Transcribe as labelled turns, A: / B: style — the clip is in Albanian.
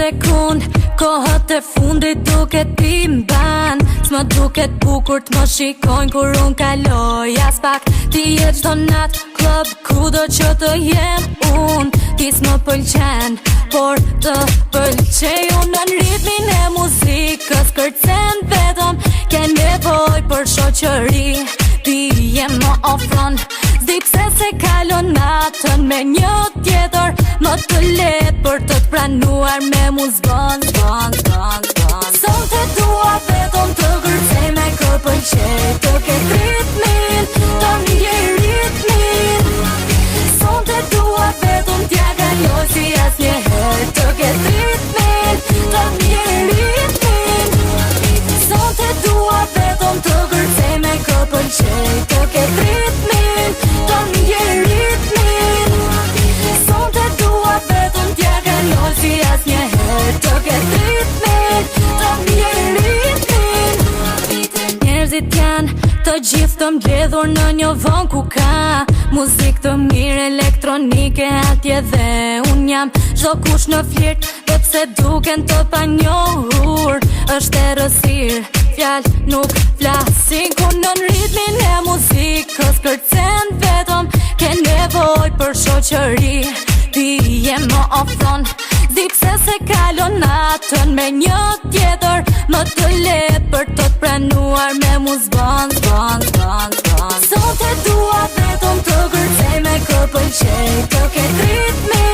A: sekund, kohët e fundit duket ti mban. S'më duket bukur t'më shikojnë kur unë kaloj as pak. Ti je çdo natë klub, kudo që të jem unë. Ti s'më pëlqen, por të pëlqej unë. Në ritmin e muzikës kërcen vetëm, ke nevoj për shoqëri. Ti je më ofron, s'di pse se kalon natën me një tjetër. Më të letë për të pranuar me mu zbën. Sot e dua vetëm të kërcej me kër pëlqej. Të ket ritmin, të mje ritmin. Sot e dua vetëm t'ja kaloj si as njëherë. Të ket ritmin, të mje ritmin. Sot e dua vetëm të kërcej me kër pëlqej. Të ket ritmin, të mje ritmin. Sot e dua vetëm t'ja kaloj si as njëherë. Të ket ritmin, të mje ritmin. Njerëzit janë të gjithë të mbledhur në një vend ku ka muzikë të mirë elektronike atje dhe unë jam çdo kush në flirt, dhe pse duken të panjohur. Është errësirë, fjalë nuk flasin ku në ritmin e muzikës kërcen vetëm, ke nevoj për shoqëri. Ti je më ofron, di pse se kalon natën me një tjetër. Më të letë për të pranuar me mu zbën. Sot e dua vetëm të kërcej me kër pëlqej. Të ket ritmin,